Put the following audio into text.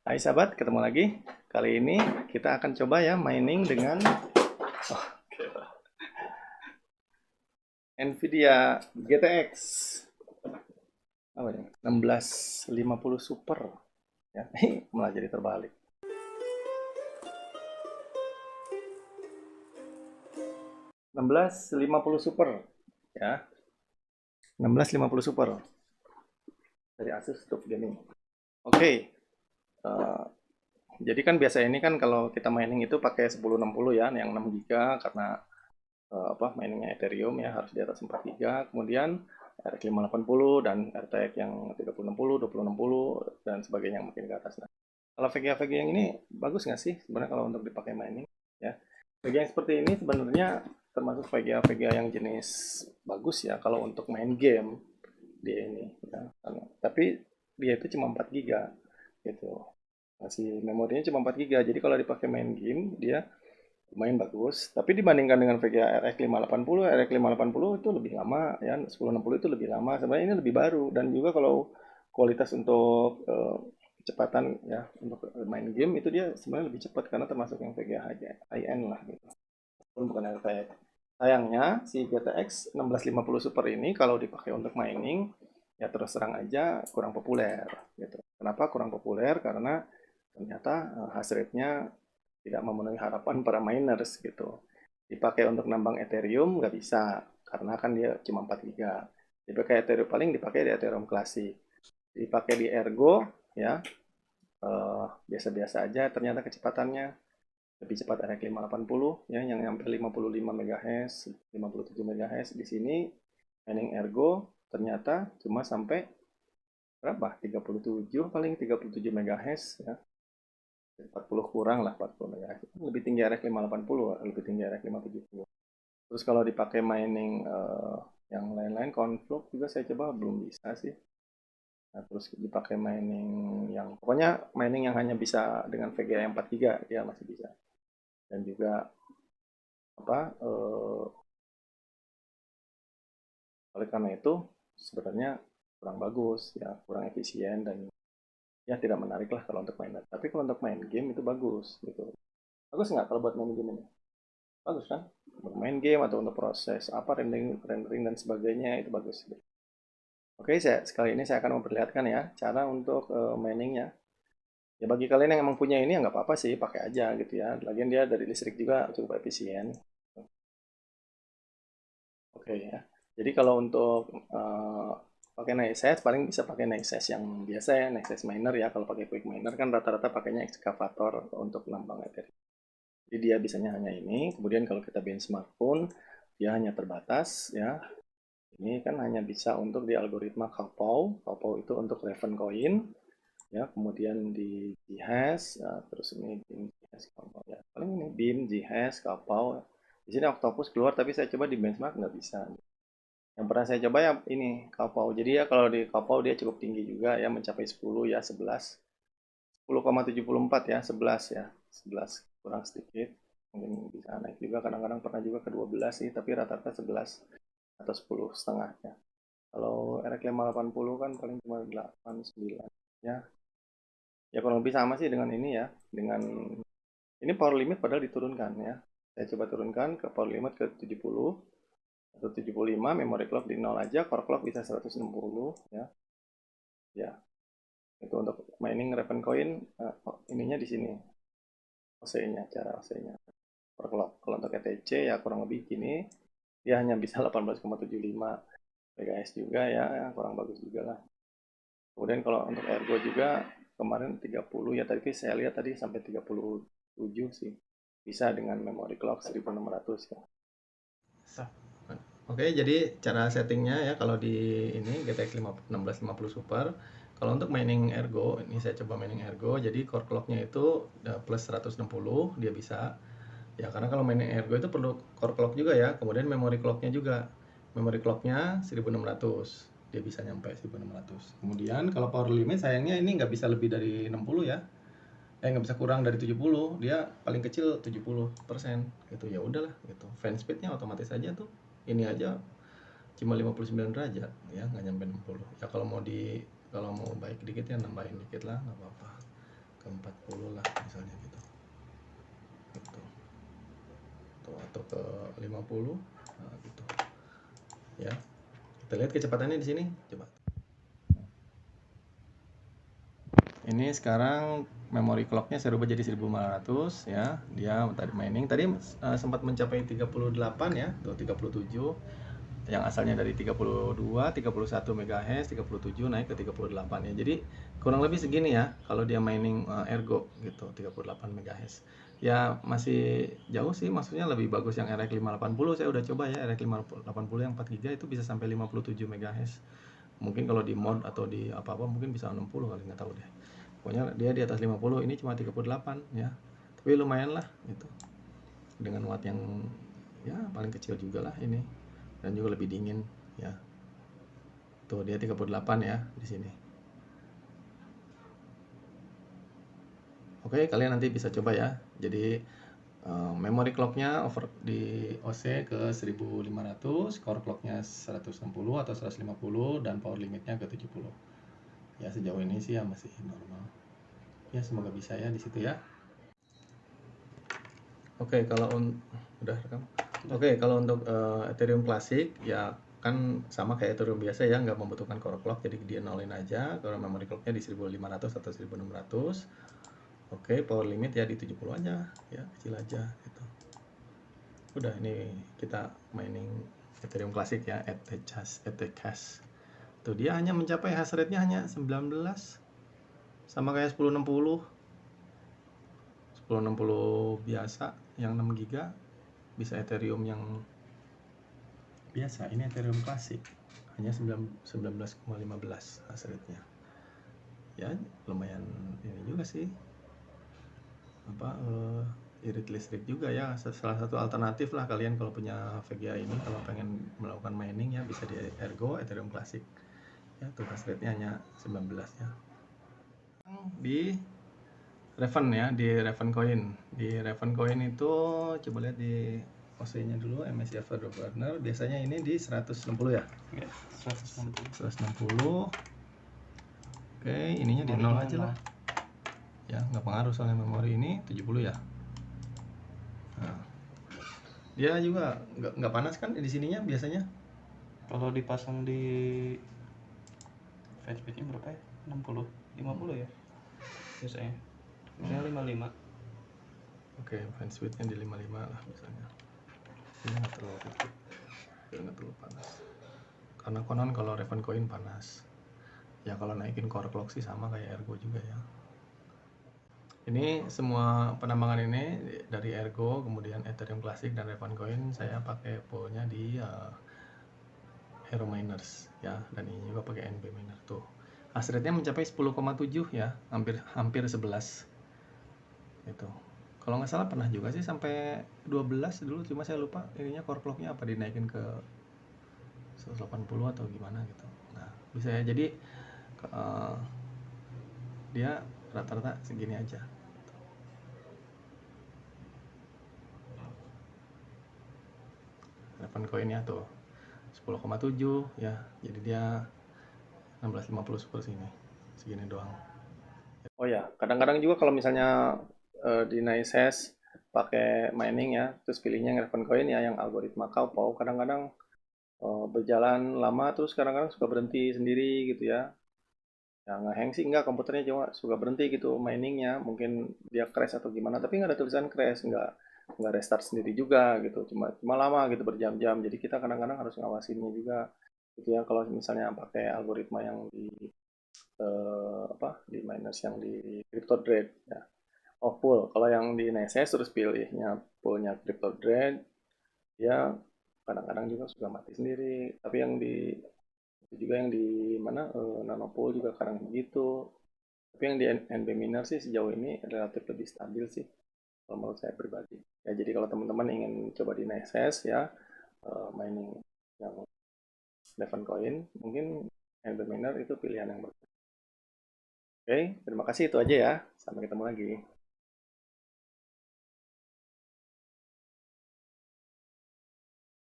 Hai sahabat, ketemu lagi. Kali ini kita akan coba ya mining dengan Nvidia GTX apa ya? 1650 Super ya. Malah jadi terbalik. 1650 Super ya. 1650 Super dari Asus TUF Gaming. Oke. eh, jadi kan biasa ini kan kalau kita mining itu pakai 1060 ya, yang 6 GB karena miningnya Ethereum ya harus di atas 4 GB, kemudian RX 580 dan RTX yang 3060, 2060 dan sebagainya yang mungkin ke atas. Nah, kalau VGA yang ini bagus nggak sih sebenarnya kalau untuk dipakai mining ya? VGA yang seperti ini sebenarnya termasuk VGA yang jenis bagus ya kalau untuk main game dia ini ya. Tapi dia itu cuma 4 GB gitu. Masih memorinya cuma 4 GB. Jadi kalau dipakai main game dia lumayan bagus, tapi dibandingkan dengan VGA RX 580, RX 580 itu lebih lama ya, 1060 itu lebih lama. Sebenarnya ini lebih baru dan juga kalau kualitas untuk kecepatan ya untuk main game itu dia sebenarnya lebih cepat karena termasuk yang VGA high end lah gitu. Bukan RTX. Sayangnya si GTX 1650 Super ini kalau dipakai untuk mining ya terus terang aja kurang populer gitu. Kenapa kurang populer? Karena ternyata hash rate-nya tidak memenuhi harapan para miners gitu. Dipakai untuk nambang Ethereum nggak bisa karena kan dia cuma 4 GB. Dipakai Ethereum paling dipakai di Ethereum klasik. Dipakai di Ergo ya biasa-biasa aja ternyata kecepatannya lebih cepat RX 580 ya yang nyampe 55 MHz, 57 MHz. Di sini mining Ergo ternyata cuma sampai berapa? 37 paling 37 MHz ya. 40 kurang lah 40 MHz. Lebih tinggi RX 580, lebih tinggi RX 570. Terus kalau dipakai mining yang lain-lain, Conflux juga saya coba belum bisa sih. Nah, terus dipakai mining yang pokoknya mining yang hanya bisa dengan VGA yang 4 GB ya masih bisa. Dan juga apa oleh karena itu sebenarnya kurang bagus ya, kurang efisien dan ya tidak menarik lah kalau untuk main. Tapi kalau untuk main game itu bagus gitu. Bagus nggak kalau buat main game ini? Bagus kan? Bermain game atau untuk proses apa rendering dan sebagainya itu bagus. Oke, sekali ini saya akan memperlihatkan ya cara untuk miningnya. Ya bagi kalian yang emang punya ini ya nggak apa-apa sih, pakai aja gitu ya. Lagian dia dari listrik juga cukup efisien. Oke ya. Jadi kalau untuk pakai Nexus paling bisa pakai Nexus yang biasa ya, Nexus miner ya. Kalau pakai quick miner kan rata-rata pakainya excavator untuk nambang Ethereum. Jadi dia bisanya hanya ini. Kemudian kalau kita benchmark pun dia hanya terbatas ya. Ini kan hanya bisa untuk di algoritma Kaupau. Kaupau itu untuk Raven Coin ya. Kemudian di Jihaz, terus ini BIM Jihaz Kaupau ya. Paling ini BIM Jihaz Kaupau. Di sini Octopus keluar tapi saya coba di benchmark nggak bisa. Yang pernah saya coba ya ini Kaupau. Jadi ya kalau di Kaupau dia cukup tinggi juga ya mencapai 10 ya 11. 10,74 ya 11 ya 11 kurang sedikit mungkin bisa naik juga kadang-kadang pernah juga ke 12 sih tapi rata-rata 11 atau 10 setengah ya. Kalau RX 580 kan paling cuma 8 9 ya. Ya kurang lebih sama sih dengan ini ya. Dengan ini power limit padahal diturunkan ya. Saya coba turunkan ke power limit ke 70 atau 75, memory clock di 0 aja, core clock bisa 160 ya. Ya, itu untuk mining Raven Coin ininya di sini. OC-nya, cara OC-nya. Per clock. Kalau untuk ETC ya kurang lebih gini. Dia hanya bisa 18,75 MHz juga ya, kurang bagus juga lah. Kemudian kalau untuk Ergo juga kemarin 30 ya, tadi saya lihat tadi sampai 37 sih. Bisa dengan memory clock 1600 ya. Oke, jadi cara settingnya ya kalau di ini GTX 1650 Super, kalau untuk mining Ergo, ini saya coba mining Ergo, jadi core clocknya itu plus 160 dia bisa. Ya karena kalau mining Ergo itu perlu core clock juga ya, kemudian memory clocknya juga. Memory clocknya 1600, dia bisa nyampe 1600. Kemudian kalau power limit sayangnya ini nggak bisa lebih dari 60 ya. Nggak bisa kurang dari 70, dia paling kecil 70% gitu. Ya udahlah gitu. Fan speednya otomatis aja tuh. Ini aja cuma 59 derajat ya nggak nyampe 60 ya. Kalau mau baik dikit ya nambahin dikit lah nggak apa-apa ke 40 lah misalnya gitu. Gitu. Tuh, atau ke 50. Nah, gitu. Ya. Kita lihat kecepatannya di sini, coba. Ini sekarang memory clocknya saya rubah jadi 1500 ya. Dia tadi mining tadi sempat mencapai 38 ya, tuh 37. Yang asalnya dari 32, 31 MHz, 37 naik ke 38 ya. Jadi kurang lebih segini ya kalau dia mining Ergo gitu, 38 MHz. Ya masih jauh sih, maksudnya lebih bagus yang RX 580. Saya udah coba ya RX 580 yang 4 GB itu bisa sampai 57 MHz. Mungkin kalau di mod atau di apa-apa mungkin bisa 60 kali, nggak tahu deh. Pokoknya dia di atas 50, ini cuma 38 ya. Tapi lumayan lah gitu. Dengan watt yang ya paling kecil juga lah ini. Dan juga lebih dingin ya. Tuh dia 38 ya di sini. Oke, kalian nanti bisa coba ya. Jadi memory clocknya over di OC ke 1500, core clocknya 160 atau 150, dan power limitnya ke 70. Ya sejauh ini sih ya masih normal. Ya semoga bisa ya di situ ya. Oke, kalau udah rekam. Oke, kalau untuk Ethereum klasik ya kan sama kayak Ethereum biasa ya, nggak membutuhkan core clock, jadi dia nolin aja. Kalau memory clocknya di 1500 atau 1600. Oke, power limit ya di 70 aja, ya kecil aja gitu. Udah, ini kita mining Ethereum klasik ya, Ethercash. Tuh dia hanya mencapai hash rate-nya hanya 19, sama kayak 1060. 1060 biasa yang 6 GB bisa Ethereum yang biasa. Ini Ethereum klasik hanya 19,15 hash rate-nya. Ya lumayan ini juga sih, apa irit listrik juga ya, salah satu alternatif lah kalian kalau punya VGA ini, kalau pengen melakukan mining ya bisa di Ergo Ethereum klasik ya. Tuh hash rate-nya hanya 19 ya. Di Raven ya, di Raven Coin. Di Raven Coin itu coba lihat di OC-nya dulu, MSCI Average Partner. Biasanya ini di 160 ya? Ya, 160. 160. Oke, ininya di 0 aja lah. Ya, nggak pengaruh soalnya memori ini 70 ya. Nah, dia juga nggak panas kan di sininya biasanya? Kalau dipasang di fanspeednya berapa ya? 60, 50 ya? Biasanya. Biasanya 55. Oke, fanspeednya di 55 lah misalnya. Ini nggak terlalu ribet, nggak terlalu panas. Karena konon kalau Raven Coin panas. Ya kalau naikin core clock sih sama kayak Ergo juga ya. Ini semua penambangan ini dari Ergo, kemudian Ethereum Classic dan Raven Coin saya pakai poolnya di Hero Miners ya, dan ini juga pakai NB Miner tuh. Hash rate-nya mencapai 10,7 ya, hampir 11. Itu. Kalau nggak salah pernah juga sih sampai 12 dulu, cuma saya lupa ininya core clock-nya apa dinaikin ke 180 atau gimana gitu. Nah, bisa ya. Jadi dia rata-rata segini aja. Raven Coin-nya tuh 10,7 ya. Jadi dia 1650 super sini. Segini doang. Oh ya, kadang-kadang juga kalau misalnya di nice hash pakai mining ya, terus pilihnya Raven Coin ya yang algoritma Cowpow, kadang-kadang berjalan lama terus kadang-kadang suka berhenti sendiri gitu ya. Ya nge-hang sih enggak, komputernya cuma suka berhenti gitu miningnya, mungkin dia crash atau gimana, tapi nggak ada tulisan crash, nggak restart sendiri juga gitu, cuma lama gitu berjam-jam. Jadi kita kadang-kadang harus ngawasinnya juga gitu ya, kalau misalnya pakai algoritma yang di di miners yang di CryptoDread ya. Oh pool, kalau yang di Neses terus pilihnya poolnya CryptoDread, ya kadang-kadang juga suka mati sendiri. Tapi yang di itu juga yang di mana Nanopool juga kadang begitu. Tapi yang di NB Miner sih sejauh ini relatif lebih stabil sih kalau menurut saya pribadi. Ya jadi kalau teman-teman ingin coba di Neses ya mining yang Devon Coin, mungkin NB Miner itu pilihan yang bagus. Oke, terima kasih itu aja ya. Sampai ketemu lagi.